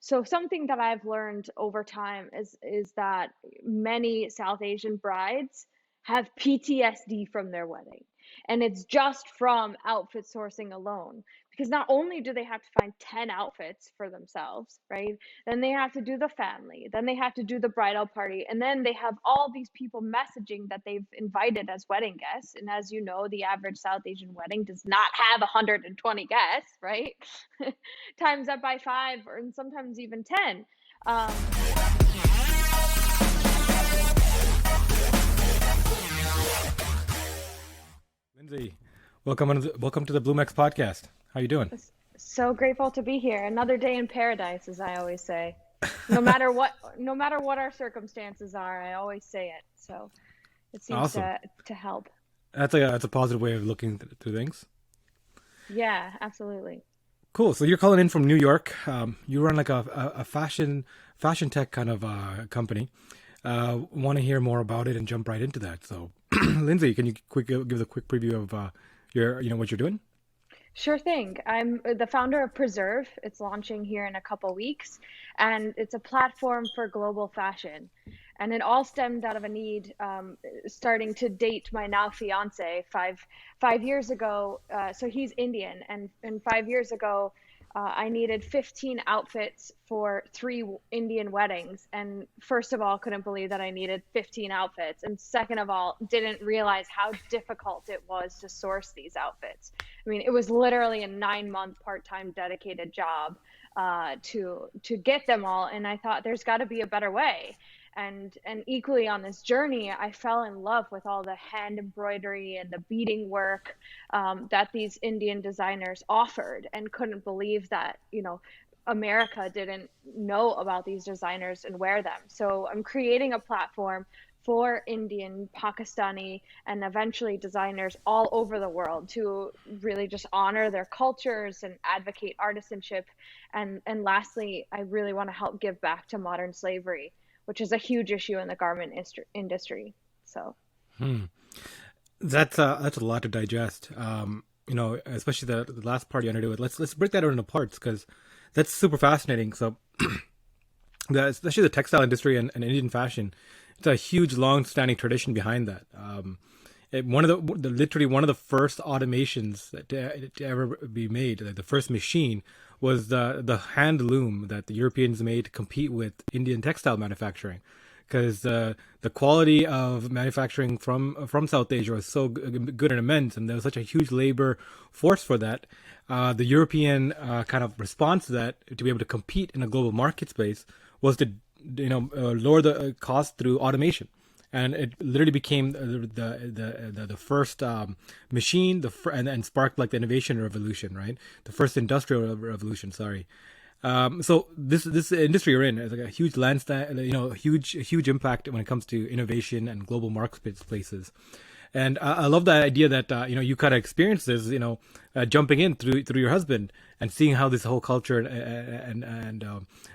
So something that I've learned over time is that many South Asian brides have PTSD from their wedding. And it's just from outfit sourcing alone. Because not only do they have to find 10 outfits for themselves, right? Then they have to do the family, then they have to do the bridal party, and then they have all these people messaging that they've invited as wedding guests. And as you know, the average South Asian wedding does not have 120 guests, right? Times that by five, or and sometimes even 10. Um, Lindsay, welcome to the BlueMex podcast. How you doing? so grateful to be here. Another day in paradise, as I always say. No matter what our circumstances are, I always say it. So it seems Awesome. to help. That's a positive way of looking through things. Yeah, absolutely. Cool. So you're calling in from New York. You run like a fashion tech kind of company. Want to hear more about it and jump right into that. So, Lindsay, can you give us a quick preview of your what you're doing? Sure thing. I'm the founder of Preserve. It's launching here in a couple weeks, and it's a platform for global fashion. And it all stemmed out of a need, starting to date my now fiance 5 years ago. So he's Indian, and 5 years ago, I needed 15 outfits for three Indian weddings. And first of all, couldn't believe that I needed 15 outfits. And second of all, didn't realize how difficult it was to source these outfits. I mean, it was literally a 9-month part-time dedicated job to get them all. And I thought there's got to be a better way. And equally on this journey, I fell in love with all the hand embroidery and the beading work that these Indian designers offered, and couldn't believe that, America didn't know about these designers and wear them. So I'm creating a platform for Indian, Pakistani, and eventually designers all over the world to really just honor their cultures and advocate artisanship. And lastly, I really want to help give back to modern slavery, which is a huge issue in the garment industry. So, Hmm. That's a lot to digest. Especially the last part you want to do it. Let's break that into parts because that's super fascinating. So, especially the textile industry and Indian fashion, it's a huge, long-standing tradition behind that. One of literally one of the first automations to ever be made, like the first machine, was the hand loom that the Europeans made to compete with Indian textile manufacturing, because the quality of manufacturing from South Asia was so good and immense, and there was such a huge labor force for that. The European kind of response to that, to be able to compete in a global market space, was to lower the cost through automation, and it literally became the first machine, and sparked like the innovation revolution, right? The first industrial revolution. Sorry. So this industry you're in is like a huge landstand, huge impact when it comes to innovation and global marketplaces. And I love that idea that you kind of experience this, jumping in through your husband and seeing how this whole culture and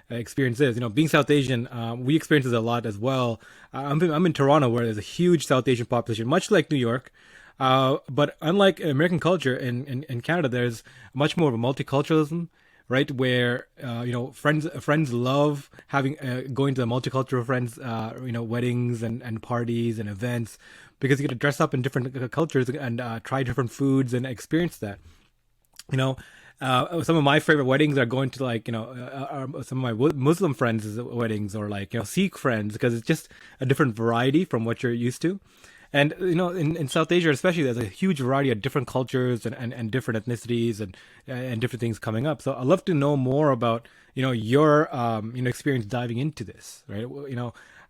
experience is. Being South Asian, we experience this a lot as well. I'm in Toronto, where there's a huge South Asian population, much like New York. But unlike American culture, in Canada, there's much more of a multiculturalism, right? Where friends love having going to the multicultural friends weddings and parties and events, because you get to dress up in different cultures and try different foods and experience that. You know, some of my favorite weddings are going to some of my Muslim friends' weddings, or Sikh friends, because it's just a different variety from what you're used to. And in South Asia especially, there's a huge variety of different cultures and different ethnicities and different things coming up. So I'd love to know more about your experience diving into this, right?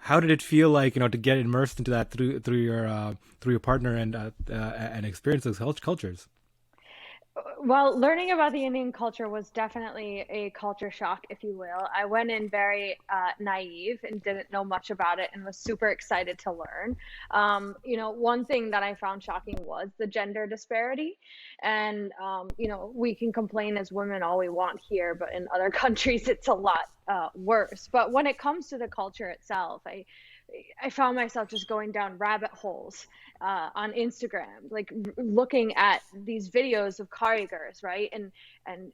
How did it feel like to get immersed into that through your partner and experience those cultures? well, learning about the Indian culture was definitely a culture shock, if you will. I went in very naive and didn't know much about it, and was super excited to learn. One thing that I found shocking was the gender disparity. And, we can complain as women all we want here, but in other countries, it's a lot worse. But when it comes to the culture itself, I found myself just going down rabbit holes on Instagram, like looking at these videos of carigers, right?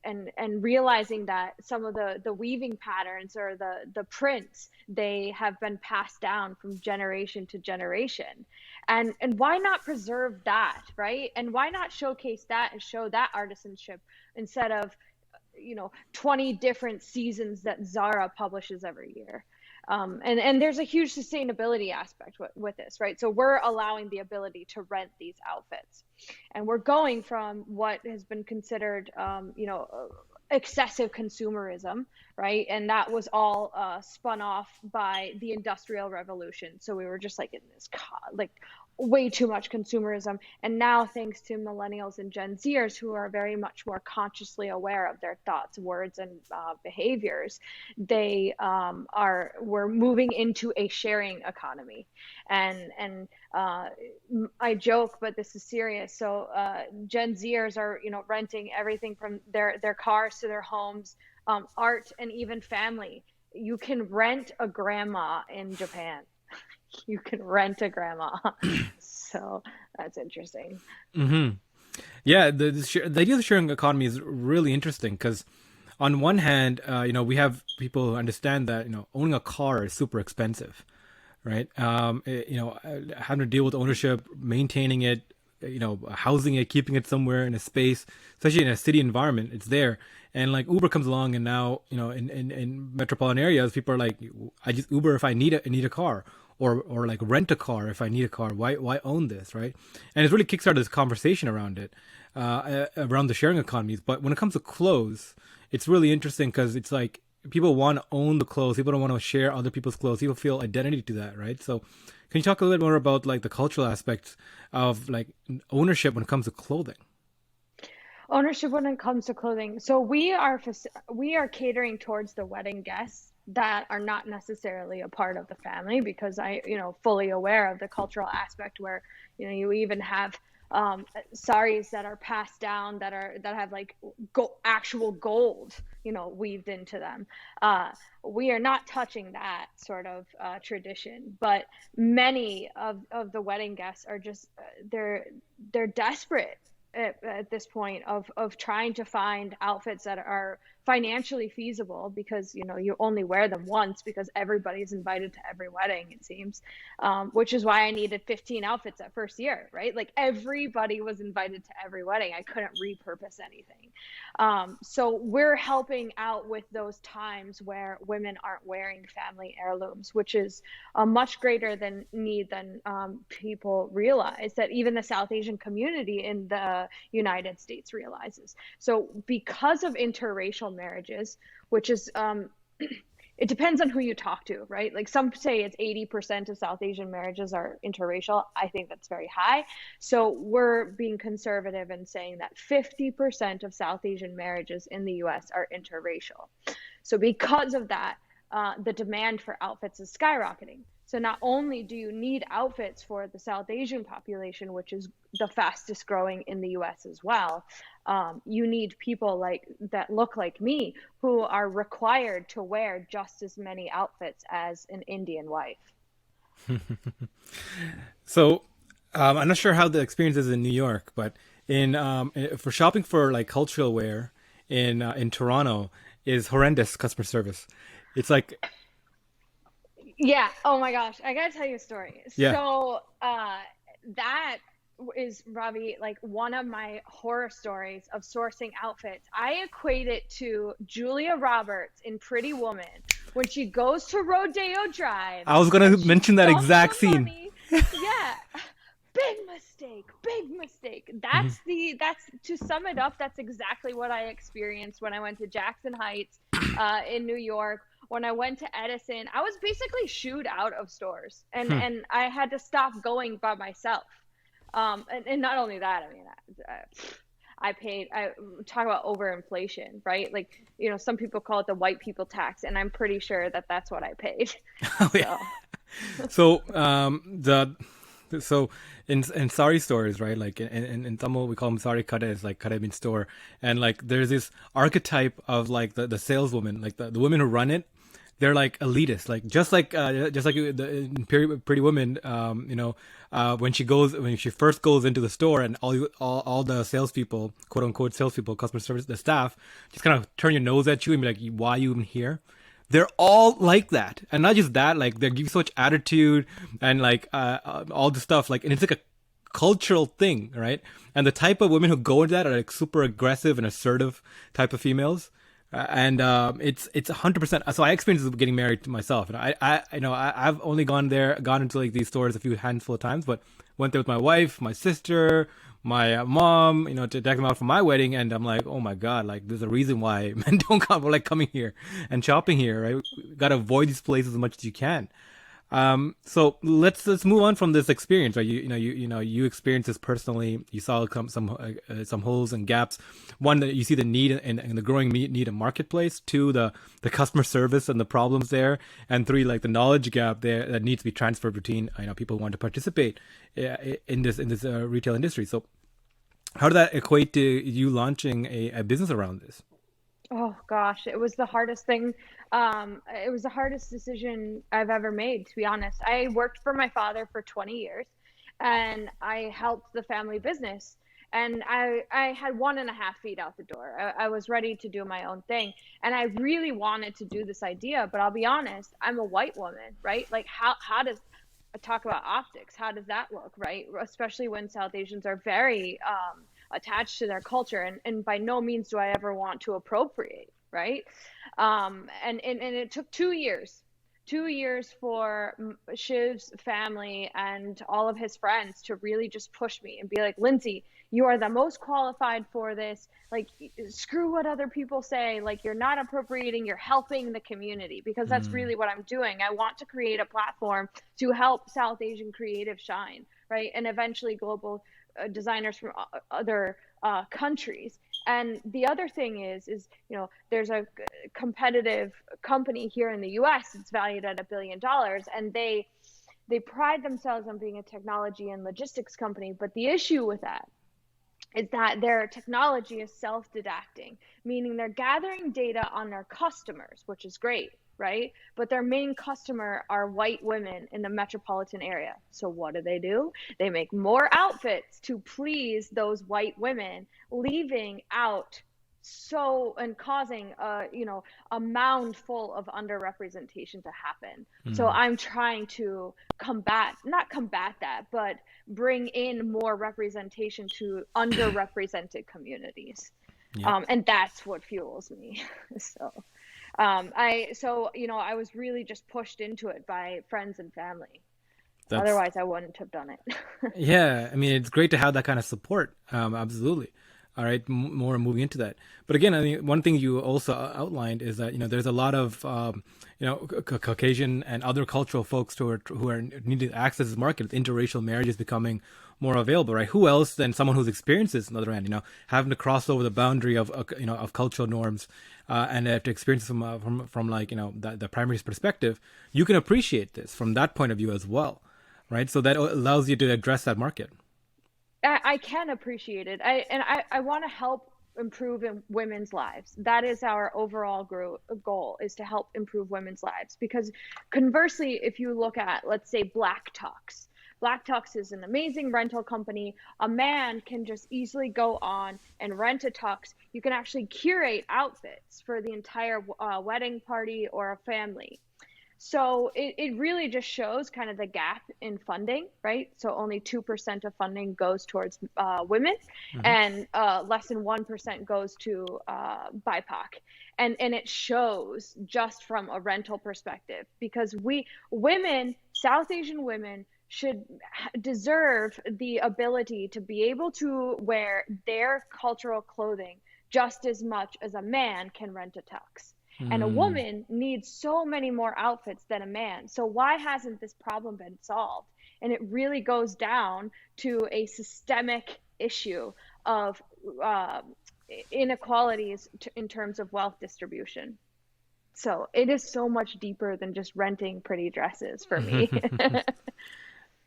And realizing that some of the weaving patterns or the prints, they have been passed down from generation to generation. And why not preserve that, right? And why not showcase that and show that artisanship instead of 20 different seasons that Zara publishes every year. And there's a huge sustainability aspect with this, right? So we're allowing the ability to rent these outfits, and we're going from what has been considered, excessive consumerism, right? And that was all spun off by the Industrial Revolution. So we were just like in this, like way too much consumerism. And now, thanks to millennials and Gen Zers who are very much more consciously aware of their thoughts, words, and behaviors, we're moving into a sharing economy. And I joke, but this is serious. So Gen Zers are, renting everything from their cars to their homes, art, and even family. You can rent a grandma in Japan. You can rent a grandma. So that's interesting. Mm-hmm. Yeah, the idea of the sharing economy is really interesting because, on one hand, we have people who understand that owning a car is super expensive, right? Having to deal with ownership, maintaining it, housing it, keeping it somewhere in a space, especially in a city environment, it's there. And like Uber comes along, and now in metropolitan areas, people are like, I just Uber if I need a car, or like rent a car if I need a car. Why own this, right? And it's really kickstarted this conversation around it, around the sharing economies. But when it comes to clothes, it's really interesting because it's like people want to own the clothes. People don't want to share other people's clothes. People feel identity to that, right? So can you talk a little bit more about like the cultural aspects of like ownership when it comes to clothing? Ownership when it comes to clothing. So we are catering towards the wedding guests that are not necessarily a part of the family, because fully aware of the cultural aspect where, you even have saris that are passed down that have like actual gold, weaved into them. We are not touching that sort of tradition, but many of the wedding guests are just they're desperate at this point of trying to find outfits that are financially feasible, because you only wear them once, because everybody's invited to every wedding, it seems, which is why I needed 15 outfits that first year, right? Like everybody was invited to every wedding. I couldn't repurpose anything. So we're helping out with those times where women aren't wearing family heirlooms, which is a much greater need than people realize, that even the South Asian community in the United States realizes. So because of interracial marriages, which is it depends on who you talk to, right? Like some say it's 80% of South Asian marriages are interracial. I think that's very high. So we're being conservative and saying that 50% of South Asian marriages in the US are interracial. So because of that, the demand for outfits is skyrocketing. So not only do you need outfits for the South Asian population, which is the fastest growing in the US as well, you need people that look like me, who are required to wear just as many outfits as an Indian wife. So I'm not sure how the experience is in New York, but for shopping for like cultural wear in Toronto is horrendous customer service. It's like, yeah. Oh my gosh. I gotta tell you a story. yeah. So that is, Robbie, like one of my horror stories of sourcing outfits. I equate it to Julia Roberts in Pretty Woman when she goes to Rodeo Drive. I was gonna mention that exact scene. Money. Yeah. Big mistake. Big mistake. That's to sum it up, that's exactly what I experienced when I went to Jackson Heights in New York. When I went to Edison, I was basically shooed out of stores, and I had to stop going by myself. And not only that, I mean, I talk about overinflation, right? Like, some people call it the white people tax, and I'm pretty sure that that's what I paid. Oh, yeah. So in sari stores, right? Like in Tamil, we call them sari kades, like kare means store. And like there's this archetype of like the saleswoman, like the women who run it. they're like elitist, like just like in Pretty Woman, when she first goes into the store and all the salespeople, quote unquote salespeople, customer service, the staff, just kind of turn your nose at you and be like, why are you even here? They're all like that, and not just that, like they give so much attitude and like all the stuff, like, and it's like a cultural thing, right? And the type of women who go into that are like super aggressive and assertive type of females. And it's 100%. So I experienced getting married to myself, and I've only gone into like these stores a few handful of times, but went there with my wife, my sister, my mom, to deck them out for my wedding, and I'm like, oh my god, like there's a reason why men don't come, like coming here and shopping here, right? Got to avoid these places as much as you can. So let's move on from this experience, right? You experienced this personally. You saw some holes and gaps. One, that you see the need and the growing need in marketplace. Two, the customer service and the problems there. And three, like the knowledge gap there that needs to be transferred between people who want to participate in this retail industry. So how did that equate to you launching a business around this? Oh gosh, it was the hardest thing. It was the hardest decision I've ever made, to be honest. I worked for my father for 20 years and I helped the family business. And I had 1.5 feet out the door. I was ready to do my own thing. And I really wanted to do this idea, but I'll be honest, I'm a white woman, right? Like how does talk about optics? How does that look, right? Especially when South Asians are very attached to their culture, and by no means do I ever want to appropriate, right? And it took 2 years for Shiv's family and all of his friends to really just push me and be like, Lindsey, you are the most qualified for this. Like, screw what other people say. Like, you're not appropriating, you're helping the community, because that's really what I'm doing. I want to create a platform to help South Asian creative shine, right? And eventually global designers from other countries. And the other thing is there's a competitive company here in the US. It's valued at $1 billion, and they pride themselves on being a technology and logistics company. But the issue with that is that their technology is self-didacting, meaning they're gathering data on their customers, which is great, right? But their main customer are white women in the metropolitan area. So what do? They make more outfits to please those white women, leaving out and causing a mound full of underrepresentation to happen. So I'm trying to not combat that, but bring in more representation to underrepresented communities. Yep. And that's what fuels me. I was really just pushed into it by friends and family. Otherwise I wouldn't have done it. Yeah, I mean, it's great to have that kind of support. Absolutely. All right, more moving into that. But again, I mean, one thing you also outlined is that there's a lot of Caucasian and other cultural folks who are needing to access this market. With interracial marriages becoming more available, right? Who else than someone who's experienced this? On the other hand, having to cross over the boundary of cultural norms and to experience from like the primary perspective, you can appreciate this from that point of view as well, right? So that allows you to address that market. I can appreciate it. I want to help improve in women's lives. That is our overall goal, is to help improve women's lives. Because conversely, if you look at, let's say, Black Tux is an amazing rental company. A man can just easily go on and rent a tux. You can actually curate outfits for the entire wedding party or a family. So it really just shows kind of the gap in funding, right? So only 2% of funding goes towards women, and less than 1% goes to BIPOC. And it shows just from a rental perspective, because South Asian women deserve the ability to be able to wear their cultural clothing just as much as a man can rent a tux. And a woman needs so many more outfits than a man. So why hasn't this problem been solved? And it really goes down to a systemic issue of inequalities in terms of wealth distribution. So it is so much deeper than just renting pretty dresses for me.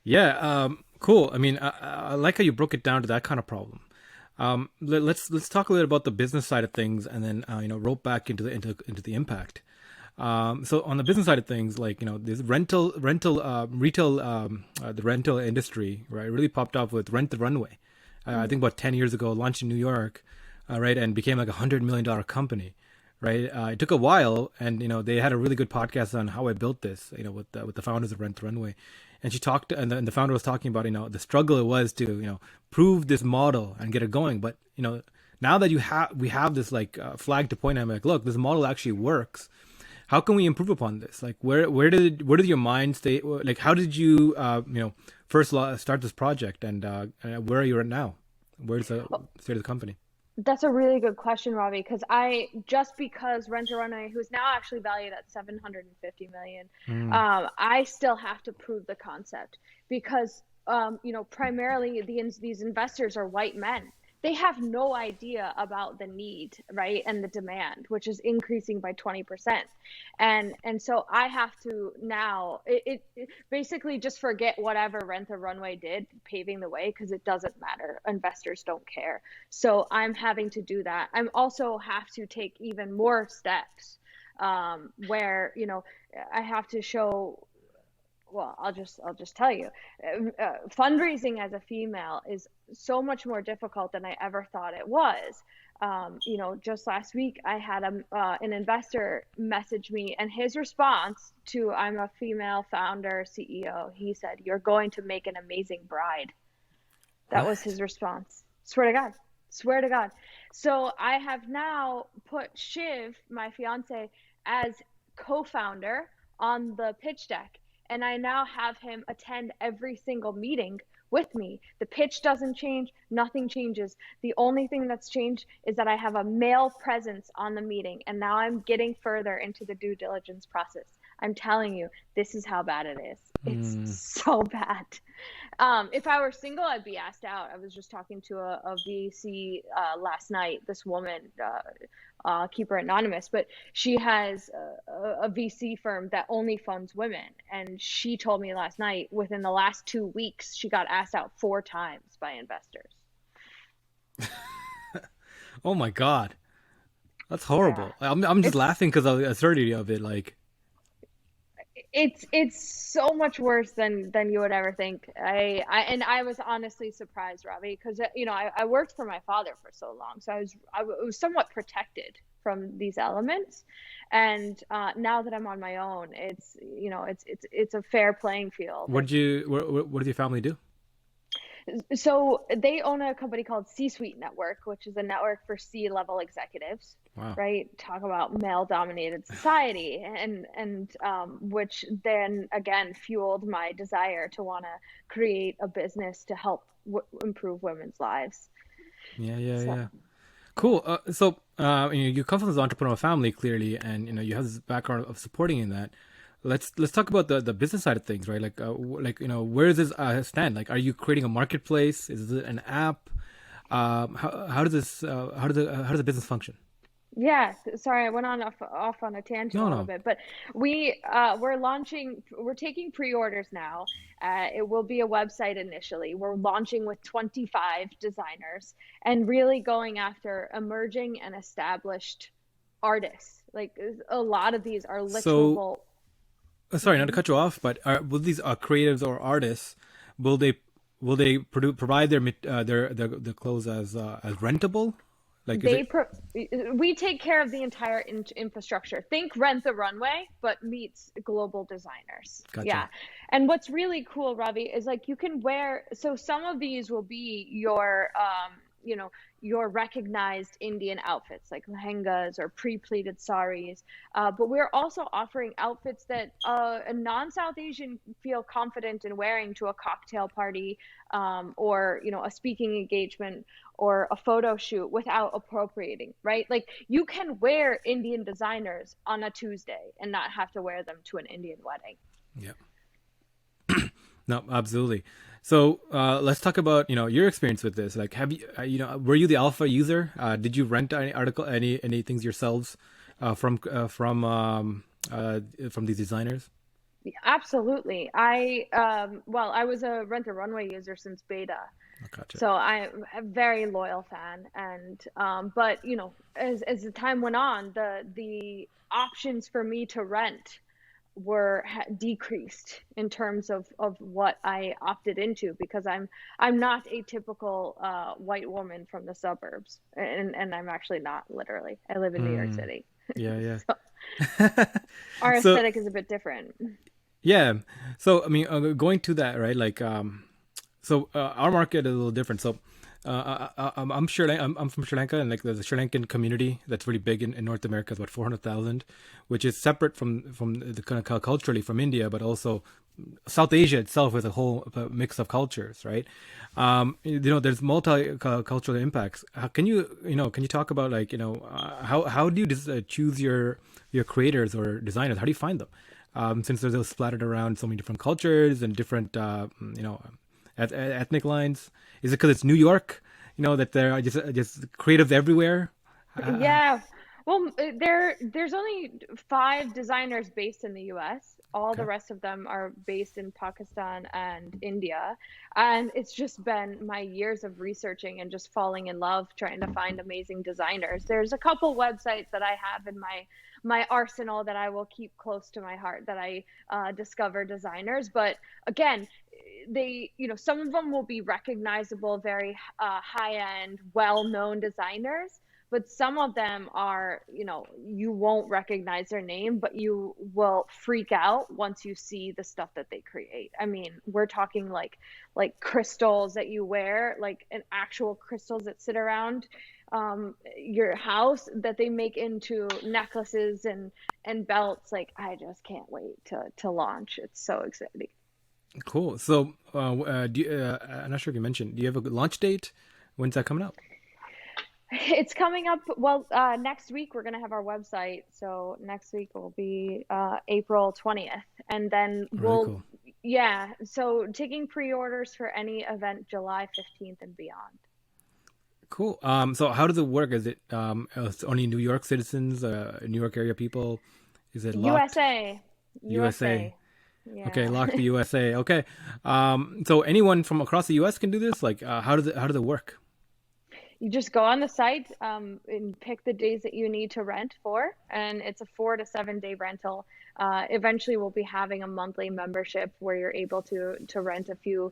Yeah, cool. I mean, I like how you broke it down to that kind of problem. Let's talk a little about the business side of things, and then rope back into the impact. So on the business side of things, like this retail, the rental industry, right, really popped up with Rent the Runway. I think about 10 years ago, launched in New York, right, and became like $100 million company, right. It took a while, and they had a really good podcast on how I built this, with the founders of Rent the Runway, and she talked, and the founder was talking about the struggle it was to prove this model and get it going, but now that we have this like flag to point at, I'm like, look, this model actually works. How can we improve upon this? Like, where did your mind stay? Like, how did you first start this project, and where are you at now? Where's the state of the company? That's a really good question, Robbie, because Rent a Runway, who's now actually valued at 750 million, Mm. I still have to prove the concept because primarily these investors are white men. They have no idea about the need, right, and the demand, which is increasing by 20%. And so I have to now it basically just forget whatever Rent the Runway did, paving the way, because it doesn't matter. Investors don't care. So I'm having to do that. I'm also have to take even more steps where I have to show. Well, I'll just tell you, fundraising as a female is so much more difficult than I ever thought it was. Just last week I had an investor message me, and his response to I'm a female founder CEO, he said, "You're going to make an amazing bride." That was What? his response. Swear to God. Swear to God. So I have now put Shiv, my fiance, as co-founder on the pitch deck. And I now have him attend every single meeting with me. The pitch doesn't change, nothing changes. The only thing that's changed is that I have a male presence on the meeting. And now I'm getting further into the due diligence process. I'm telling you, this is how bad it is. It's Mm. so bad. If I were single, I'd be asked out. I was just talking to a VC last night. This woman, keep her anonymous, but she has a VC firm that only funds women, and she told me last night within the last 2 weeks she got asked out 4 times by investors. Oh my God, that's Yeah, horrible. I'm just it's laughing because of the absurdity of it. Like, it's so much worse than you would ever think. I was honestly surprised, Robbie, because I worked for my father for so long, so I was somewhat protected from these elements, and now that I'm on my own, it's a fair playing field. what did your family do? So they own a company called C-Suite Network, which is a network for C-level executives, Wow. right? Talk about male-dominated society, and which then again fueled my desire to want to create a business to help improve women's lives. Yeah, yeah, So yeah. yeah. Cool. You come from this entrepreneurial family clearly, and you have this background of supporting in that. Let's talk about the business side of things, right? Like, where does this stand? Like, are you creating a marketplace? Is it an app? How does this how does the business function? Yeah, sorry, I went on off on a tangent a No, little no. bit, but we're taking pre-orders now. It will be a website initially. We're launching with 25 designers and really going after emerging and established artists. Like a lot of these are So, literal. sorry, not to Mhm. cut you off, but will these creatives or artists, will they provide their clothes as rentable? Like, is They it? pro We take care of the entire infrastructure. Think Rent the Runway, but meets global designers. Yeah. Gotcha. And what's really cool, Ravi, is like you can wear, so some of these will be you know, your recognized Indian outfits like lehengas or pre-pleated saris. But we're also offering outfits that a non-South Asian feel confident in wearing to a cocktail party, or, a speaking engagement or a photo shoot without appropriating, right? Like you can wear Indian designers on a Tuesday and not have to wear them to an Indian wedding. Yeah. No, absolutely. So let's talk about your experience with this. Like, have you were you the alpha user? Did you rent any things yourselves from these designers? Absolutely. I was a Rent the Runway user since beta. Gotcha. So I'm a very loyal fan, and but you know, as the time went on, the options for me to rent were decreased in terms of what I opted into, because I'm not a typical white woman from the suburbs, and I'm actually not, literally. I live in New York Mm, City. yeah, So yeah. our So aesthetic is a bit different. yeah, so I mean, going to that, right? Like, so our market is a little different. So I'm sure I'm from Sri Lanka, and like there's a Sri Lankan community that's really big in North America. It's about 400,000, which is separate from the kind of culturally from India, but also South Asia itself with a whole mix of cultures, right? You know, there's multi-cultural impacts. Can you talk about, like, how do you choose your creators or designers? How do you find them? Since they're splattered around so many different cultures and different, ethnic lines. Is it because it's New York? That there are just creatives everywhere. Uh, Yeah. Well, there's only 5 designers based in the US. All the okay, rest of them are based in Pakistan and India. And it's just been my years of researching and just falling in love trying to find amazing designers. There's a couple websites that I have in my arsenal that I will keep close to my heart, that I discover designers. But again, some of them will be recognizable, very high end, well known designers, but some of them are, you won't recognize their name, but you will freak out once you see the stuff that they create. I mean, we're talking like crystals that you wear, like an actual crystals that sit around your house, that they make into necklaces and belts. Like, I just can't wait to launch. It's so exciting. cool. So, I'm not sure if you mentioned. Do you have a launch date? When's that coming out? It's coming up. Well, next week we're gonna have our website. So next week will be April 20th, and then Really cool. yeah. So taking pre-orders for any event July 15th and beyond. Cool. So how does it work? Is it it's only New York citizens, New York area people? Is it locked? USA, USA. USA. Okay, Yeah. locked to USA. Okay. So anyone from across the US can do this? Like, how does it work? You just go on the site and pick the days that you need to rent for, and it's a 4 to 7 day rental. Eventually, we'll be having a monthly membership where you're able to rent a few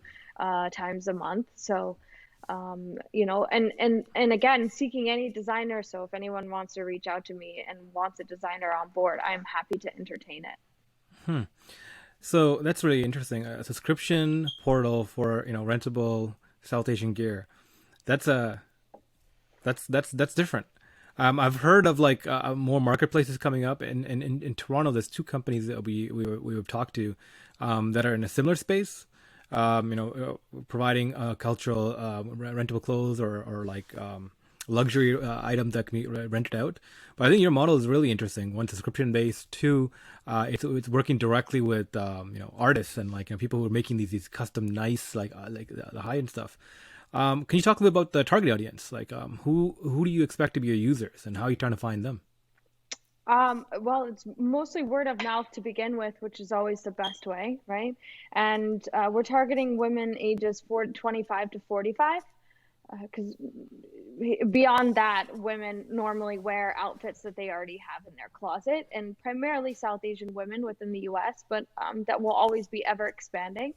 times a month. So, and again, seeking any designer. So if anyone wants to reach out to me and wants a designer on board, I'm happy to entertain it. Hmm. So that's really interesting. A subscription portal for rentable South Asian gear. That's a that's different. I've heard of like more marketplaces coming up in Toronto. There's two companies that we have talked to that are in a similar space. Providing cultural rentable clothes or like luxury items that can be rented out. But I think your model is really interesting. One, subscription based. Two, it's working directly with artists and like people who are making these custom nice like the high end stuff. Can you talk a little about the target audience? Like, who do you expect to be your users, and how are you trying to find them? Well, it's mostly word of mouth to begin with, which is always the best way, right? And we're targeting women ages 25 to 45, because beyond that, women normally wear outfits that they already have in their closet, and primarily South Asian women within the US, but that will always be ever expanding.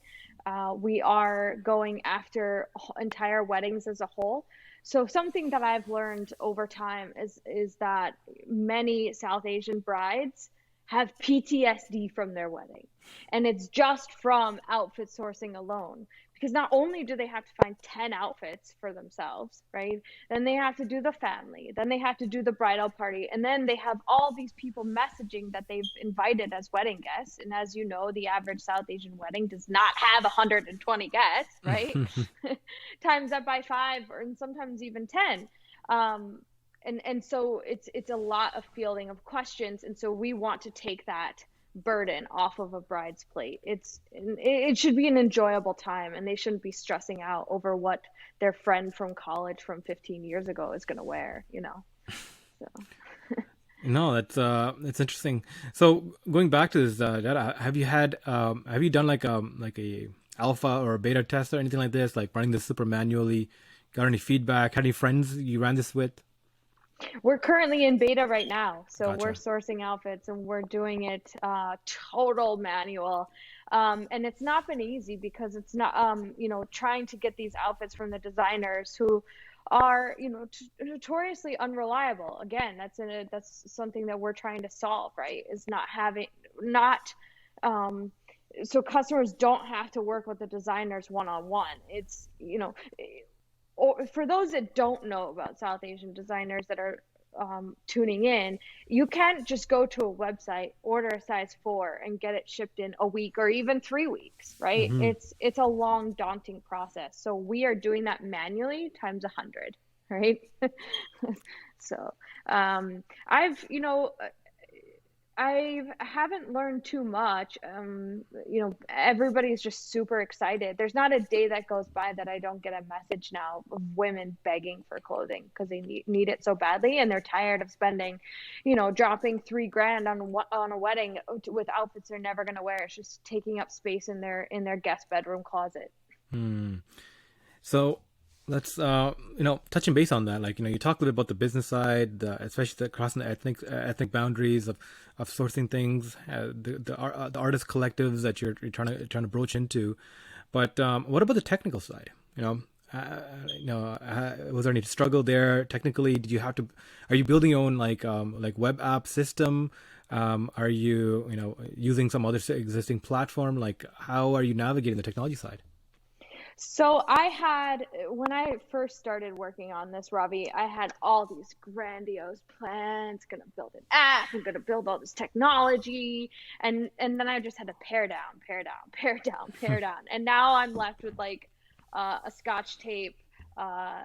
We are going after entire weddings as a whole. So something that I've learned over time is that many South Asian brides have PTSD from their wedding. And it's just from outfit sourcing alone. Because not only do they have to find 10 outfits for themselves, right? Then they have to do the family, then they have to do the bridal party, and then they have all these people messaging that they've invited as wedding guests. And as you know, the average South Asian wedding does not have 120 guests, right? Times that by 5, or sometimes even 10. And so it's a lot of fielding of questions, and so we want to take that burden off of a bride's plate. It should be an enjoyable time, and they shouldn't be stressing out over what their friend from college from 15 years ago is going to wear. So No, that's interesting. So going back to this data, have you done like a alpha or beta test or anything like this, like running this super manually? Got any feedback? Had any friends you ran this with? We're currently in beta right now, so we're Gotcha. sourcing outfits and we're doing it total manual. And it's not been easy because it's not, trying to get these outfits from the designers who are, notoriously unreliable. Again, that's something that we're trying to solve, right? Is not having, not, so customers don't have to work with the designers one on one. It's, or for those that don't know about South Asian designers that are tuning in, you can't just go to a website, order a size 4, and get it shipped in a week or even 3 weeks, right? Hmm. It's a long, daunting process. So we are doing that manually times 100, right? So I've, I haven't learned too much. Everybody's just super excited. There's not a day that goes by that I don't get a message now of women begging for clothing because they need it so badly, and they're tired of spending, dropping 3 grand on a wedding with outfits they're never gonna wear. It's just taking up space in their guest bedroom closet. Hmm. So let's touching base on that. Like, you talked a little bit about the business side, especially crossing the ethnic boundaries of sourcing things, the artist collectives that you're trying to broach into. But what about the technical side? Was there any struggle there technically? Did you have to? Are you building your own like web app system? Are you using some other existing platform? Like, how are you navigating the technology side? So when I first started working on this, Ravi, I had all these grandiose plans, gonna build an app, I'm gonna build all this technology, and then I just had to pare down, pare down, pare down, pare down. And now I'm left with like a Scotch tape uh,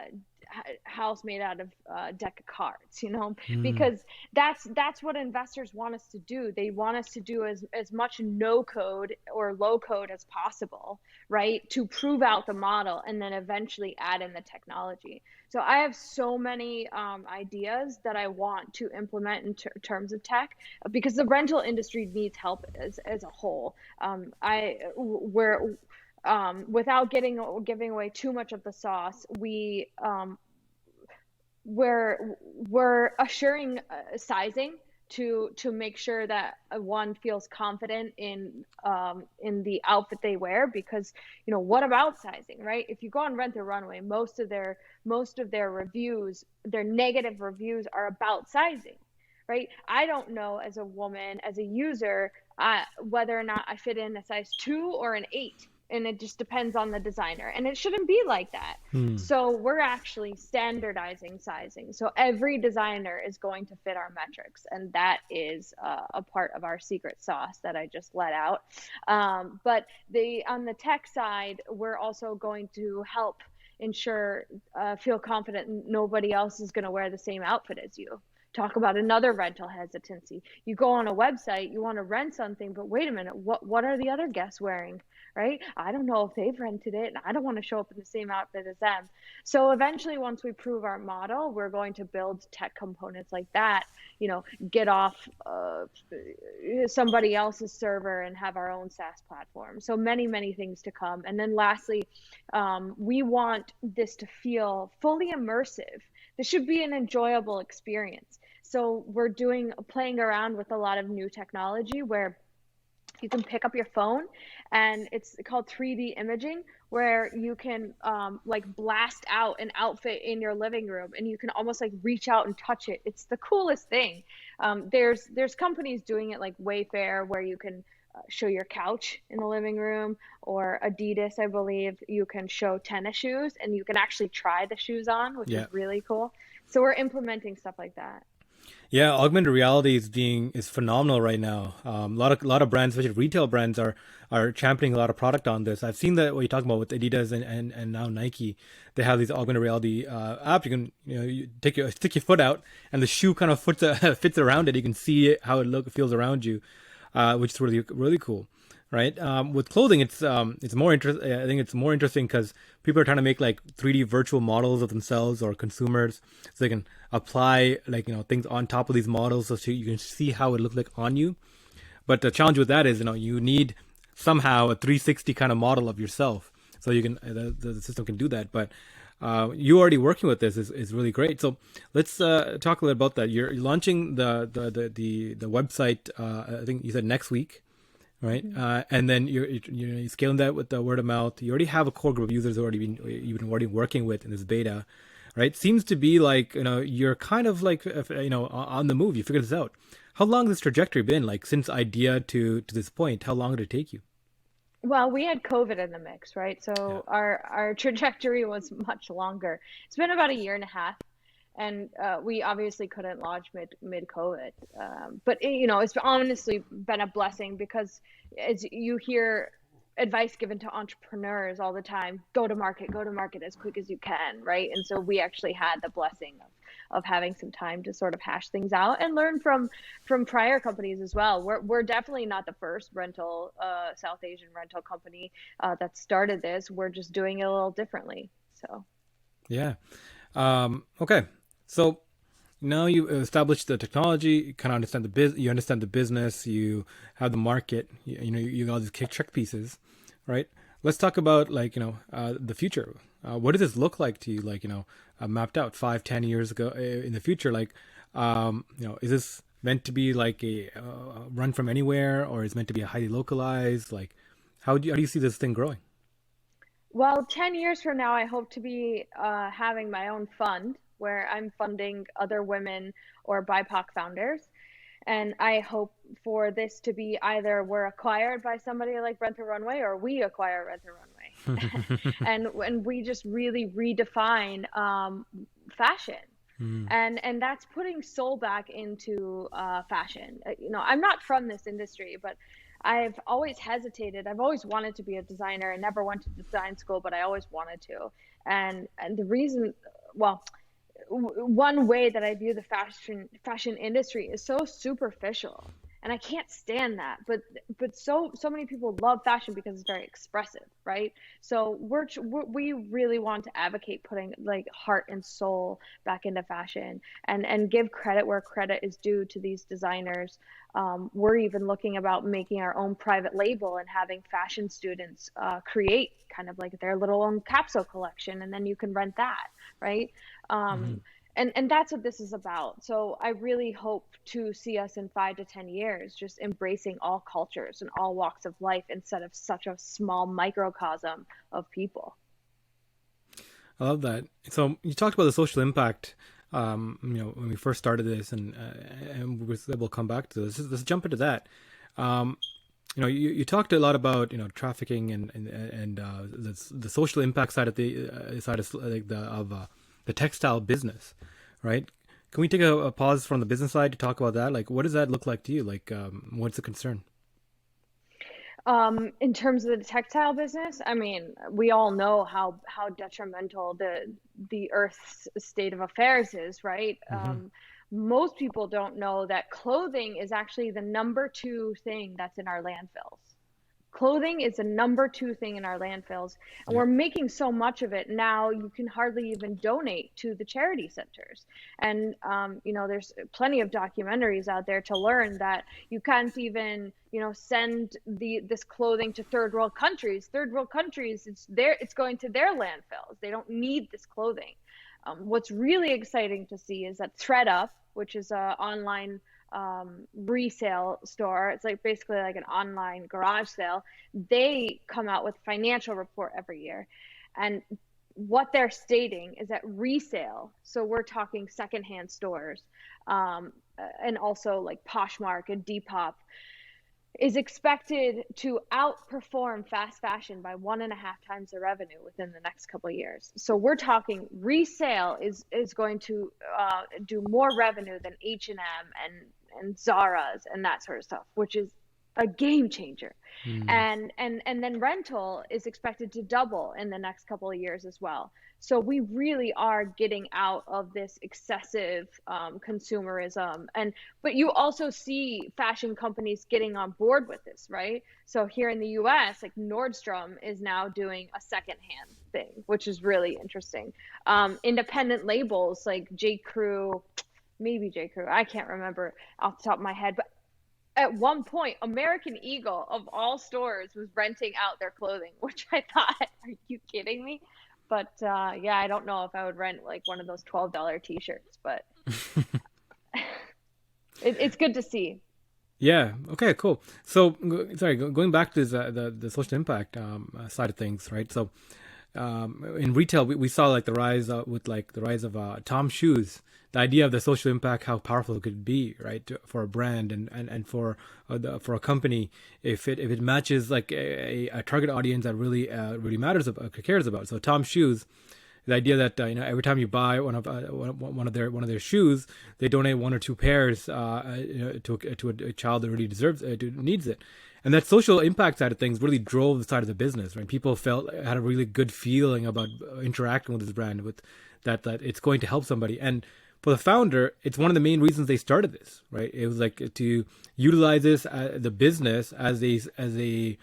house made out of a deck of cards, Hmm. because that's what investors want us to do. They want us to do as much no code or low code as possible, right? To prove out the model and then eventually add in the technology. So I have so many ideas that I want to implement in terms of tech because the rental industry needs help as a whole. We're Without giving away too much of the sauce, we're assuring sizing to make sure that one feels confident in the outfit they wear, because what about sizing, right? If you go on Rent the Runway, most of their reviews, their negative reviews, are about sizing, right? I don't know, as a woman, as a user, whether or not I fit in a size 2 or an 8, and it just depends on the designer, and it shouldn't be like that. Hmm. So we're actually standardizing sizing. So every designer is going to fit our metrics. And that is a part of our secret sauce that I just let out. But on the tech side, we're also going to help ensure, feel confident nobody else is going to wear the same outfit as you. Talk about another rental hesitancy. You go on a website, you want to rent something, but wait a minute, what are the other guests wearing? Right? I don't know if they've rented it, and I don't want to show up in the same outfit as them. So eventually, once we prove our model, we're going to build tech components like that, get off somebody else's server and have our own SaaS platform. So many, many things to come. And then lastly, we want this to feel fully immersive. This should be an enjoyable experience. So we're playing around with a lot of new technology where you can pick up your phone, and it's called 3D imaging, where you can like blast out an outfit in your living room, and you can almost like reach out and touch it. It's the coolest thing. There's companies doing it, like Wayfair, where you can show your couch in the living room, or Adidas, I believe, you can show tennis shoes and you can actually try the shoes on, which is Yeah. really cool. So we're implementing stuff like that. Yeah, augmented reality is phenomenal right now. A lot of brands, especially retail brands, are championing a lot of product on this. I've seen that what you're talking about with Adidas and now Nike. They have these augmented reality apps. You can you stick your foot out, and the shoe kind of fits around it. You can see it, how it feels around you, which is really really cool, right? With clothing, it's more interesting. I think it's more interesting because people are trying to make like 3D virtual models of themselves or consumers, so they can apply like things on top of these models, so you can see how it looks like on you. But the challenge with that is you need somehow a 360 kind of model of yourself, so you can the system can do that. But you already working with this is really great. So let's talk a little about that. You're launching the website. I think you said next week, right? And then you're scaling that with the word of mouth. You already have a core group of users you've been already working with in this beta, right? Seems to be like, you're kind of like, on the move. You figured this out. How long has this trajectory been, like since idea to this point? How long did it take you? Well, we had COVID in the mix, right? Yeah. So our trajectory was much longer. It's been about a year and a half, and we obviously couldn't launch mid COVID. But it's honestly been a blessing because as you hear advice given to entrepreneurs all the time, go to market as quick as you can, right? And so we actually had the blessing of having some time to sort of hash things out and learn from prior companies as well. We're definitely not the first rental South Asian rental company that started this. We're just doing it a little differently. So Yeah. Okay. So now you established the technology, you kind of understand you understand the business, you have the market, you got all these check pieces, right? Let's talk about like, the future. What does this look like to you? Like, mapped out 5, 10 years ago in the future, like, is this meant to be like a run from anywhere, or is it meant to be a highly localized? Like, how do you see this thing growing? well, 10 years from now, I hope to be having my own fund where I'm funding other women or BIPOC founders. And I hope for this to be either we're acquired by somebody like Rent the Runway or we acquire Rent the Runway. and when we just really redefine fashion. Mm, And that's putting soul back into fashion. I'm not from this industry, but I've always hesitated. I've always wanted to be a designer. I never went to design school, but I always wanted to. And the reason, well, one way that I view the fashion industry is so superficial, and I can't stand that. But so many people love fashion because it's very expressive, right? So we really want to advocate putting like heart and soul back into fashion and give credit where credit is due to these designers. We're even looking about making our own private label and having fashion students create kind of like their little own capsule collection, and then you can rent that, right? mhm. And that's what this is about. So I really hope to see us in 5 to 10 years just embracing all cultures and all walks of life instead of such a small microcosm of people. I love that. So you talked about the social impact. When we first started this, and we'll come back to this. Let's jump into that. Um, you talked a lot about trafficking and the social impact side of the textile business, right? Can we take a pause from the business side to talk about that? Like, what does that look like to you? Like, what's the concern? In terms of the textile business, I mean, we all know how detrimental the Earth's state of affairs is, right? Hmm. Most people don't know that clothing is actually the number two thing that's in our landfills. Clothing is the number two thing in our landfills, and Yeah. we're making so much of it now you can hardly even donate to the charity centers. And there's plenty of documentaries out there to learn that you can't even send this clothing to third world countries. Third world countries, it's going to their landfills. They don't need this clothing. What's really exciting to see is that ThreadUp, which is a online resale store. It's like basically like an online garage sale. They come out with financial report every year. And what they're stating is that resale, so we're talking secondhand stores, and also like Poshmark and Depop, is expected to outperform fast fashion by 1.5 times the revenue within the next couple of years. So we're talking resale is going to do more revenue than H&M and Zara's and that sort of stuff, which is a game changer. Mm. And then rental is expected to double in the next couple of years as well. So we really are getting out of this excessive consumerism. But you also see fashion companies getting on board with this, right? So here in the US, like Nordstrom is now doing a secondhand thing, which is really interesting. Independent labels like J. Crew, maybe J. Crew, I can't remember off the top of my head, but at one point, American Eagle of all stores was renting out their clothing, which I thought, are you kidding me? But yeah, I don't know if I would rent like one of those $12 t-shirts, but it's good to see. Yeah. Okay. Cool. So, sorry, going back to the social impact side of things, right? So, in retail, we saw like the rise with like the rise of Tom shoes. The idea of the social impact, how powerful it could be, right, for a brand and for a company, if it matches like a target audience that really matters about, cares about. So Tom shoes, the idea that every time you buy one of their shoes, they donate one or two pairs to a child that really deserves needs it, and that social impact side of things really drove the side of the business. Right, people had a really good feeling about interacting with this brand, with that it's going to help somebody. And for the founder, it's one of the main reasons they started this. Right, it was like to utilize this the business as a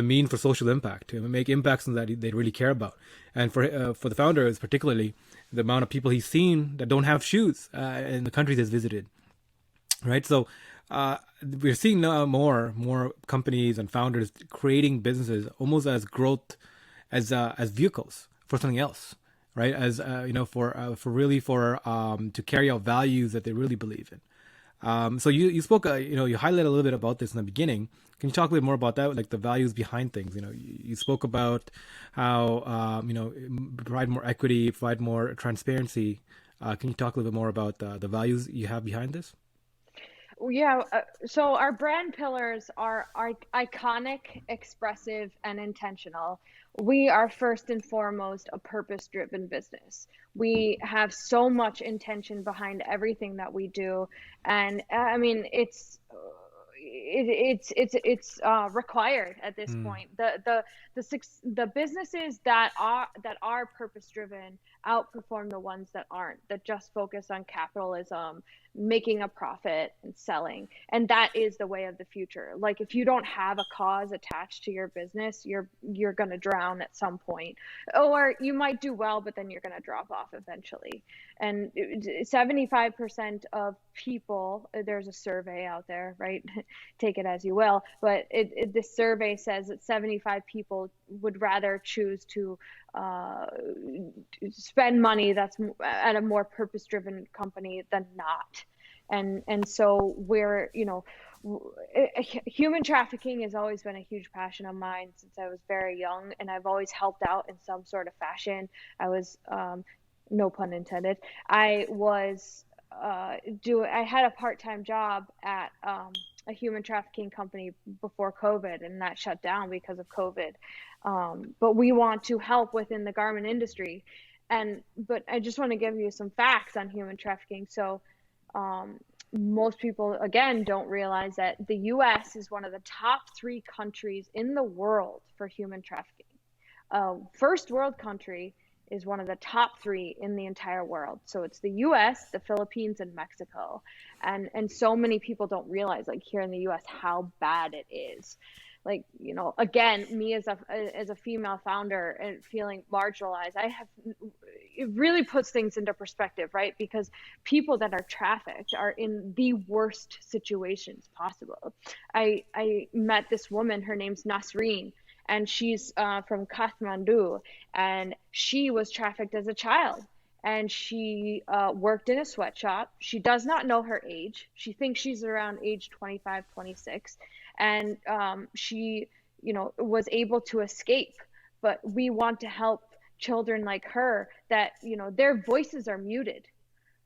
mean for social impact, to make impacts that they really care about. And for the founder, is particularly the amount of people he's seen that don't have shoes in the countries he's visited, right? So we're seeing now more companies and founders creating businesses almost as growth as vehicles for something else, right? As to carry out values that they really believe in. So you spoke, you highlighted a little bit about this in the beginning. Can you talk a little more about that, like the values behind things? You spoke about how, provide more equity, provide more transparency. Can you talk a little bit more about the values you have behind this? Yeah, so our brand pillars are iconic, expressive, and intentional. We are first and foremost a purpose-driven business. We have so much intention behind everything that we do, and I mean, it's required at this Mm, point. The businesses that are purpose driven outperform the ones that aren't, that just focus on capitalism, making a profit and selling. And that is the way of the future. Like if you don't have a cause attached to your business, you're going to drown at some point. Or you might do well, but then you're going to drop off eventually. And 75% of people, there's a survey out there, right? Take it as you will, but this survey says that 75 people would rather choose to uh, spend money that's at a more purpose-driven company than not. And so human trafficking has always been a huge passion of mine since I was very young, and I've always helped out in some sort of fashion. I was, no pun intended, I was I had a part-time job at a human trafficking company before COVID, and that shut down because of COVID. But we want to help within the garment industry. But I just want to give you some facts on human trafficking. So um, most people, again, don't realize that the US is one of the top three countries in the world for human trafficking. First world country is one of the top three in the entire world. So it's the US, the Philippines, and Mexico. And so many people don't realize, like here in the US, how bad it is. Like, again, me as a female founder and feeling marginalized, it really puts things into perspective, right? Because people that are trafficked are in the worst situations possible. I met this woman, her name's Nasreen, and she's from Kathmandu, and she was trafficked as a child. And she worked in a sweatshop. She does not know her age. She thinks she's around age 25, 26. And she, was able to escape. But we want to help children like her that, their voices are muted.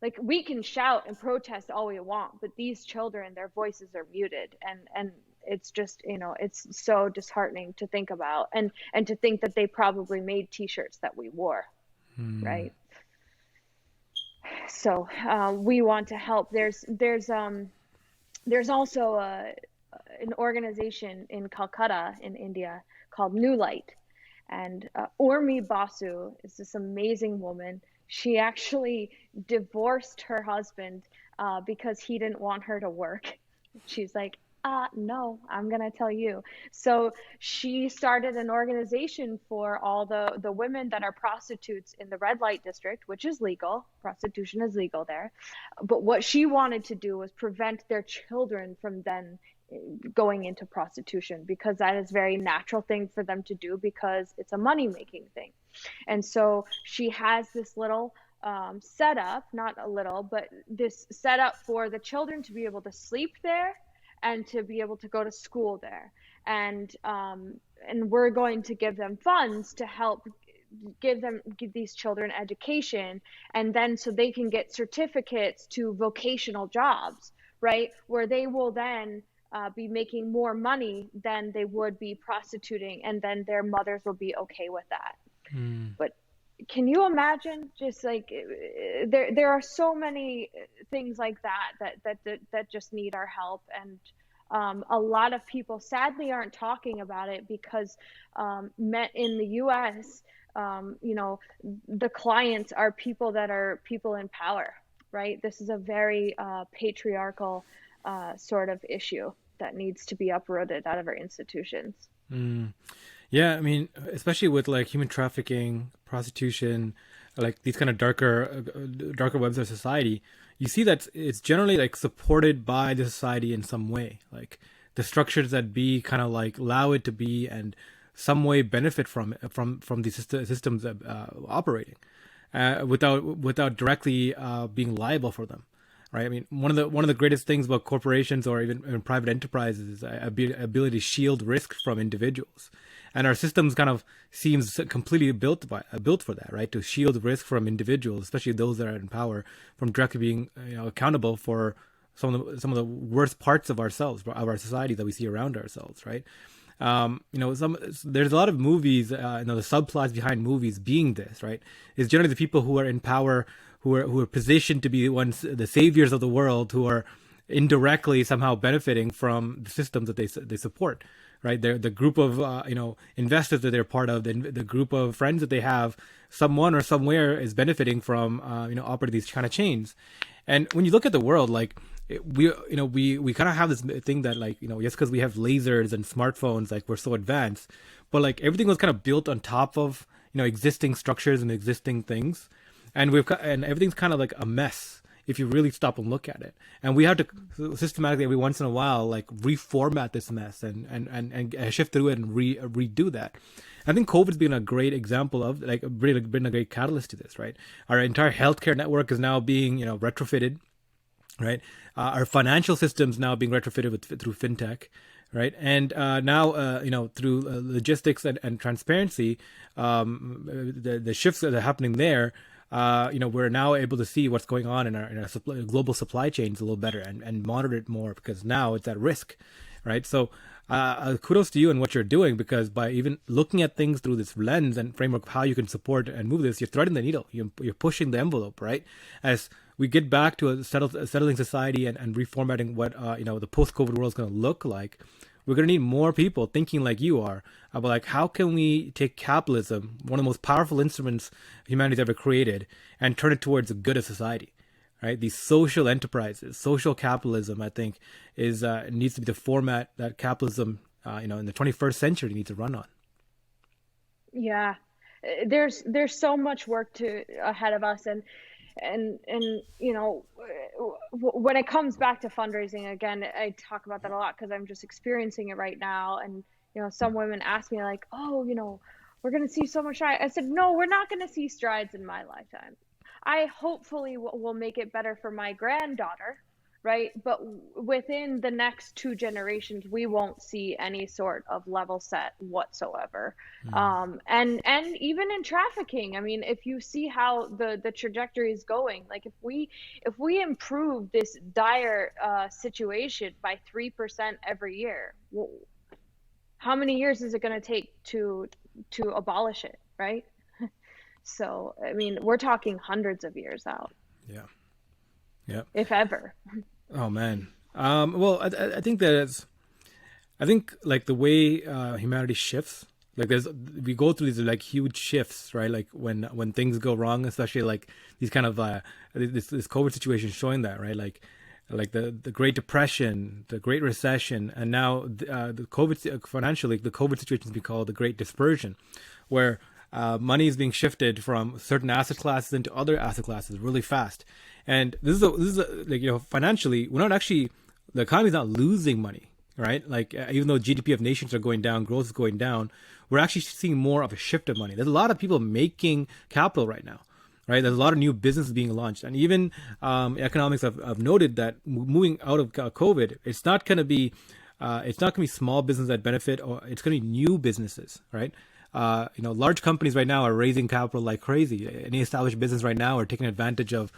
Like we can shout and protest all we want, but these children, their voices are muted, and it's just, it's so disheartening to think about, and to think that they probably made t-shirts that we wore, mm, right? So we want to help. There's also an organization in Calcutta in India called New Light, and Urmi Basu is this amazing woman. She actually divorced her husband because he didn't want her to work. She's like, no, I'm going to tell you. So she started an organization for all the women that are prostitutes in the red light district, which is legal. Prostitution is legal there. But what she wanted to do was prevent their children from then going into prostitution, because that is a very natural thing for them to do, because it's a money making thing. And so she has this little setup, not a little, but this setup for the children to be able to sleep there and to be able to go to school there. And we're going to give them funds to help give these children education, and then so they can get certificates to vocational jobs, right, where they will then be making more money than they would be prostituting, and then their mothers will be okay with that. But can you imagine, just like, there are so many things like that just need our help. And a lot of people sadly aren't talking about it, because in the US, the clients are people that are people in power, right? This is a very patriarchal sort of issue that needs to be uprooted out of our institutions. Yeah, I mean, especially with like human trafficking, prostitution, like these kind of darker webs of society, you see that it's generally like supported by the society in some way. Like the structures that be kind of like allow it to be, and some way benefit from these systems operating without directly being liable for them. Right. I mean, one of the greatest things about corporations or even private enterprises is ability to shield risk from individuals, and our systems kind of seems completely built for that, right? To shield risk from individuals, especially those that are in power, from directly being accountable for some of the worst parts of ourselves, of our society that we see around ourselves, right? There's a lot of movies, the subplots behind movies being this, right? Is generally the people who are in power, who are positioned to be the saviors of the world, who are indirectly somehow benefiting from the systems that they support, right? They're the group of investors that they're part of, the group of friends that they have. Someone or somewhere is benefiting from operating these kind of chains. And when you look at the world, like we kind of have this thing that, like, just because we have lasers and smartphones, like we're so advanced, but like everything was kind of built on top of existing structures and existing things, and everything's kind of like a mess if you really stop and look at it. And we have to systematically every once in a while like reformat this mess and shift through it and redo that. I think COVID's been a great example of, like, been a great catalyst to this, right? Our entire healthcare network is now being retrofitted, right? Our financial systems now being retrofitted through fintech, right? And now through logistics and transparency, the shifts that are happening there. We're now able to see what's going on in our global supply chains a little better and monitor it more, because now it's at risk, right? So kudos to you and what you're doing, because by even looking at things through this lens and framework of how you can support and move this, you're threading the needle. You're pushing the envelope, right? As we get back to a settling society and reformatting what the post-COVID world is going to look like, we're going to need more people thinking like you are about, like, how can we take capitalism, one of the most powerful instruments humanity's ever created, and turn it towards the good of society, right? These social enterprises, social capitalism, I think, needs to be the format that capitalism, in the 21st century needs to run on. Yeah, there's so much work ahead of us, and when it comes back to fundraising, again, I talk about that a lot because I'm just experiencing it right now. And some women ask me, like, oh, we're going to see so much strides. I said, no, we're not going to see strides in my lifetime. I hopefully will make it better for my granddaughter, right? But within the next 2 generations, we won't see any sort of level set whatsoever. And even in trafficking, I mean, if you see how the trajectory is going, like if we improve this dire situation by 3% every year, how many years is it going to take to abolish it, right? So, I mean, we're talking hundreds of years out. Yeah. Yeah. If ever. Oh man. Well, I think like the way humanity shifts, like we go through these like huge shifts, right? Like when things go wrong, especially like these kind of this COVID situation showing that, right? Like the Great Depression, the Great Recession, and now the COVID financially, the COVID situation has been called the Great Dispersion, where money is being shifted from certain asset classes into other asset classes really fast. And this is like, financially, we're not actually, the economy is not losing money. right? Like even though GDP of nations are going down, growth is going down, we're actually seeing more of a shift of money. There's a lot of people making capital right now, right? There's a lot of new businesses being launched, and even economics have noted that moving out of COVID, it's not going to be small business that benefit, or it's going to be new businesses, right? Large companies right now are raising capital like crazy. Any established business right now are taking advantage of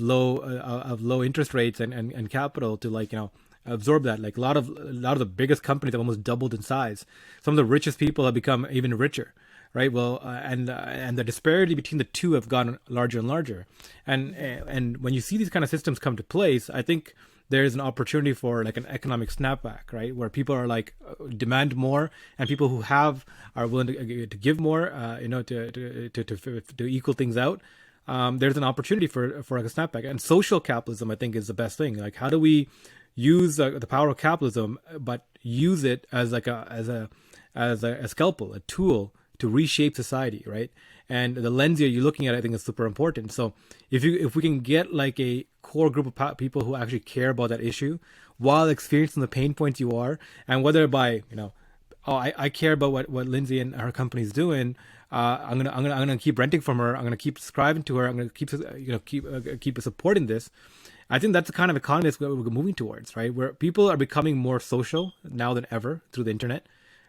low interest rates and capital to absorb that. Like a lot of the biggest companies have almost doubled in size. Some of the richest people have become even richer, right? Well, and the disparity between the two have gotten larger and larger. And when you see these kind of systems come to place, I think there's an opportunity for like an economic snapback, right? Where people are like demand more, and people who have are willing to give more, to equal things out. There's an opportunity for like a snapback. And social capitalism, I think, is the best thing. Like, how do we use the power of capitalism, but use it as like a scalpel, a tool to reshape society, right? And the lens you're looking at, I think, is super important. So if we can get like a core group of people who actually care about that issue while experiencing the pain points you are, and whether by I care about what Lindsey and her company is doing. I'm gonna keep renting from her. I'm gonna keep subscribing to her. I'm gonna keep supporting this. I think that's the kind of economy that we're moving towards, right? Where people are becoming more social now than ever through the internet,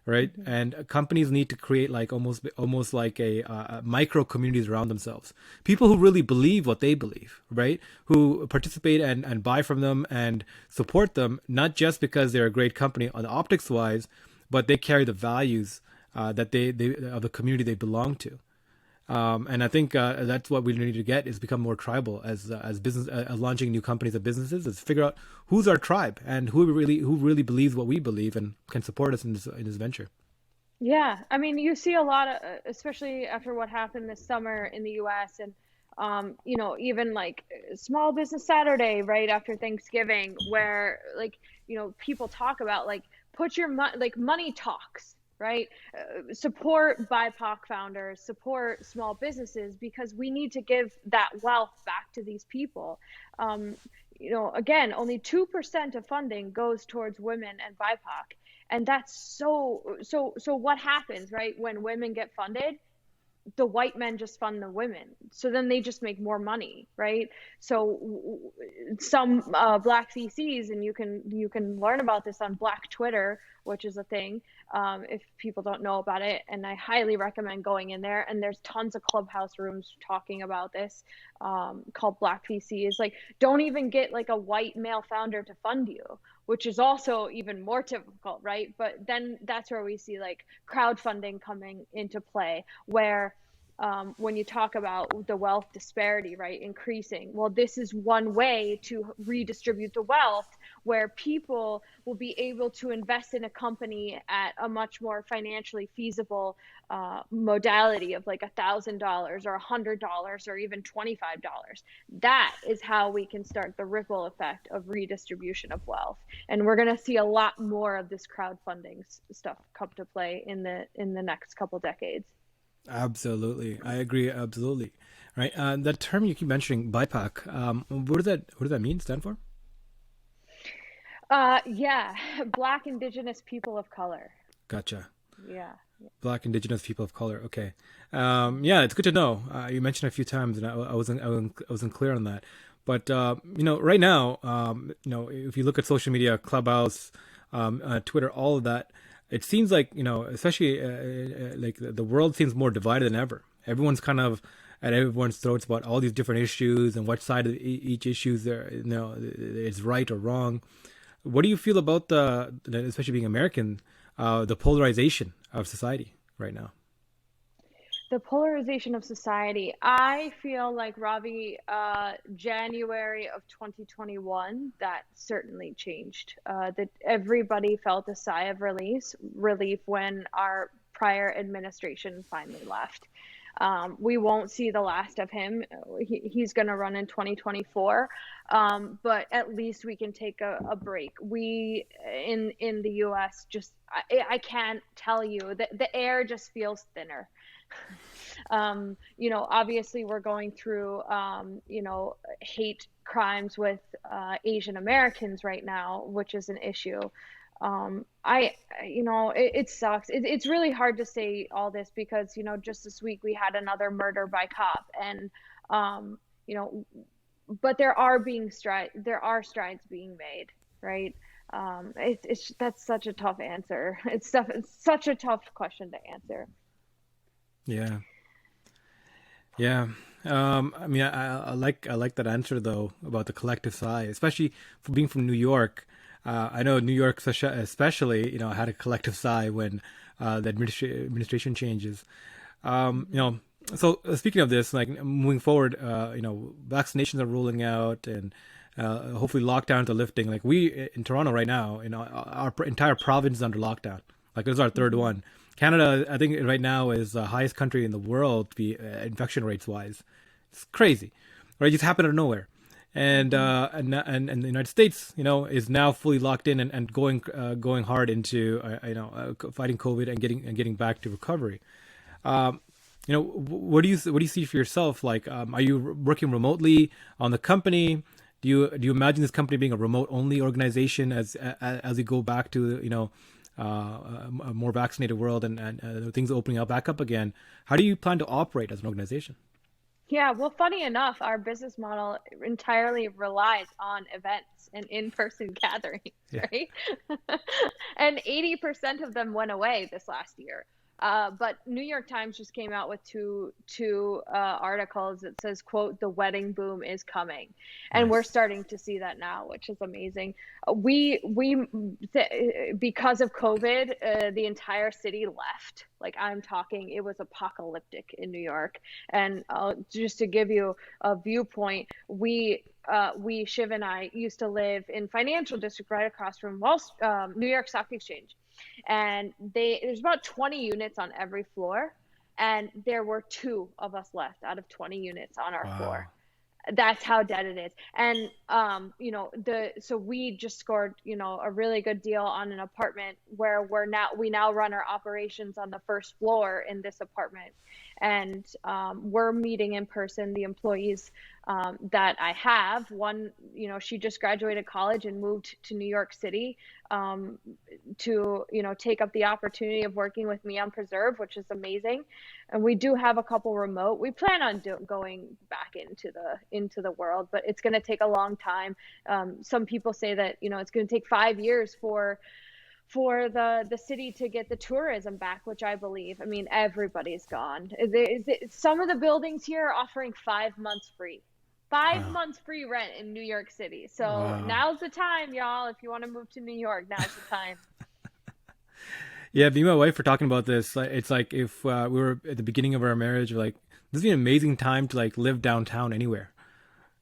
right? Mm-hmm. And companies need to create like almost like a micro communities around themselves. People who really believe what they believe, right? Who participate and buy from them and support them, not just because they're a great company on the optics wise, but they carry the values that they of the community they belong to. And I think that's what we need to get, is become more tribal as business, launching new companies and businesses, is figure out who's our tribe and who really believes what we believe and can support us in this venture. Yeah, I mean, you see a lot of, especially after what happened this summer in the US, and even like Small Business Saturday right after Thanksgiving, where like, people talk about like put your money talks, right? Support BIPOC founders, support small businesses, because we need to give that wealth back to these people. Again, only 2% of funding goes towards women and BIPOC. And that's so what happens, right? When women get funded, the white men just fund the women, so then they just make more money, right? So some black VCs, and you can learn about this on Black Twitter, which is a thing, if people don't know about it, and I highly recommend going in there. And there's tons of clubhouse rooms talking about this, called Black VCs. Like, don't even get like a white male founder to fund you, which is also even more difficult, right? But then that's where we see like crowdfunding coming into play, where when you talk about the wealth disparity, right, increasing, well, this is one way to redistribute the wealth, where people will be able to invest in a company at a much more financially feasible modality of like $1,000 or $100 or even $25. That is how we can start the ripple effect of redistribution of wealth. And we're going to see a lot more of this crowdfunding stuff come to play in the next couple decades. Absolutely, I agree. Absolutely, right. That term you keep mentioning, BIPOC. What does that mean? Stand for? Yeah, Black, Indigenous, People of Color. Gotcha. Yeah. Black, Indigenous, people of color. Okay. Yeah, it's good to know. You mentioned a few times, and I wasn't clear on that. But right now, if you look at social media, Clubhouse, Twitter, all of that, it seems like, especially like the world seems more divided than ever. Everyone's kind of at everyone's throats about all these different issues and what side of each issue is right or wrong. What do you feel about especially being American, the polarization of society right now? The polarization of society. I feel like, Ravi, January of 2021, that certainly changed. That everybody felt a sigh of relief when our prior administration finally left. We won't see the last of him. He's going to run in 2024, but at least we can take a break. We in the U.S. I can't tell you that the air just feels thinner. Obviously we're going through, hate crimes with Asian Americans right now, which is an issue. It sucks. It's really hard to say all this because, just this week we had another murder by cop, and um, you know, but there are strides being made, right? That's such a tough answer. It's such a tough question to answer. Yeah. Yeah. I mean, I like that answer though about the collective sigh, especially for being from New York. I know New York, especially, had a collective sigh when the administration changes. You know, so speaking of this, like moving forward, vaccinations are rolling out, and hopefully lockdowns are lifting. Like we in Toronto right now, our entire province is under lockdown. Like this is our third Hmm. one. Canada, I think right now is the highest country in the world to be infection rates wise. It's crazy, right? It just happened out of nowhere. Hmm. And the United States, is now fully locked in and going hard into fighting COVID and getting back to recovery. Um, what do you see for yourself? Like, are you working remotely on the company? Do you imagine this company being a remote only organization as we go back to a more vaccinated world and things opening up back up again? How do you plan to operate as an organization? Yeah, well, funny enough, our business model entirely relies on events and in-person gatherings, Yeah, right? And 80% of them went away this last year. But New York Times just came out with two articles that says, quote, "The wedding boom is coming," and we're nice. starting to see that now, which is amazing. Because of COVID, the entire city left. Like I'm talking, it was apocalyptic in New York. And just to give you a viewpoint, Shiv and I used to live in financial district right across from New York Stock Exchange, and there's about 20 units on every floor, and there were two of us left out of 20 units on our floor. Wow. That's how dead it is. And the so we just scored, a really good deal on an apartment where we now run our operations on the first floor in this apartment. And we're meeting in person. The employees that I have, one, she just graduated college and moved to New York City, um, to take up the opportunity of working with me on Preserve, which is amazing. And we do have a couple remote. We plan on going back into the world, but it's going to take a long time. Some people say that it's going to take 5 years for the city to get the tourism back, which I believe. I mean, everybody's gone. Some of the buildings here are offering 5 months free. Five Wow. months free rent in New York City. So Wow. now's the time, y'all. If you want to move to New York, now's the time. Yeah, me and my wife were talking about this. It's like if we were at the beginning of our marriage, we're like, this would be an amazing time to like live downtown anywhere,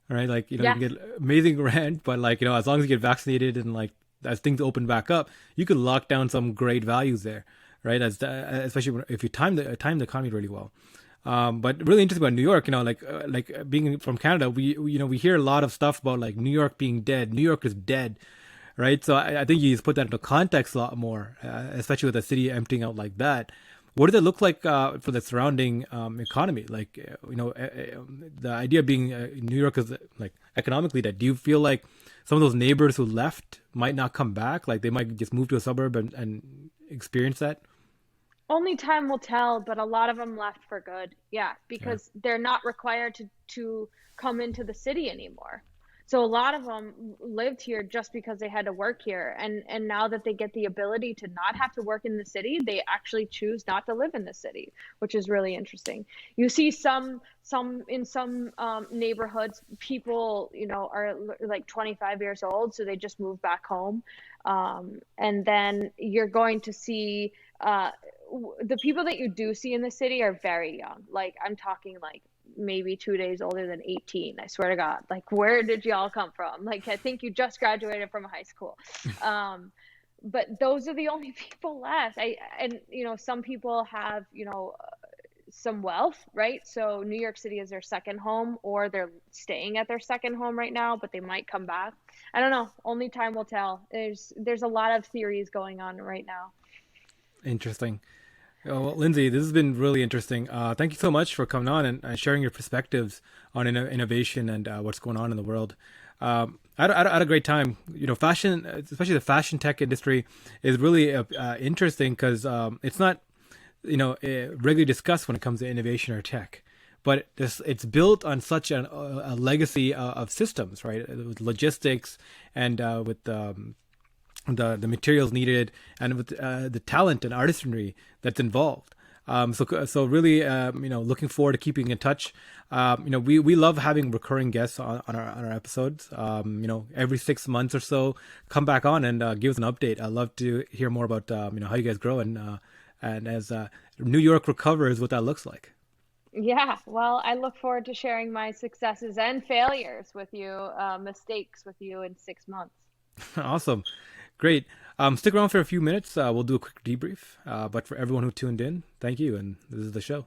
right? Like, you Yeah. can get amazing rent, but like, as long as you get vaccinated and like as things open back up, you could lock down some great values there, right? Especially if you time the economy really well. But really interesting about New York, like being from Canada, we hear a lot of stuff about like New York being dead. New York is dead, right? So I think you just put that into context a lot more, especially with the city emptying out like that. What does it look like for the surrounding economy? Like, the idea of being New York is like economically dead. Do you feel like some of those neighbors who left might not come back? Like they might just move to a suburb and experience that? Only time will tell, but a lot of them left for good. Yeah, Yeah. because they're not required to come into the city anymore. So a lot of them lived here just because they had to work here, and now that they get the ability to not have to work in the city, they actually choose not to live in the city, which is really interesting. You see some neighborhoods, people, are like 25 years old, so they just move back home. And then you're going to see the people that you do see in the city are very young. Like I'm talking like maybe 2 days older than 18. I swear to God. Like where did y'all come from? Like I think you just graduated from high school. Um, but those are the only people left. And some people have, some wealth, right? So New York City is their second home, or they're staying at their second home right now, but they might come back. I don't know. Only time will tell. There's a lot of theories going on right now. Interesting. Oh, well, Lindsay, this has been really interesting. Thank you so much for coming on and sharing your perspectives on innovation and what's going on in the world. I had a great time. Fashion, especially the fashion tech industry, is really interesting because it's not regularly discussed when it comes to innovation or tech, but it's built on such a legacy of systems, right? With logistics and with the materials needed, and with the talent and artistry that's involved. So really, looking forward to keeping in touch. We love having recurring guests on our episodes. Every 6 months or so, come back on and give us an update. I'd love to hear more about how you guys grow and as New York recovers, what that looks like. Yeah, well, I look forward to sharing my successes and failures with you, mistakes with you in 6 months. Awesome, great. Stick around for a few minutes. We'll do a quick debrief. But for everyone who tuned in, thank you, and this is the show.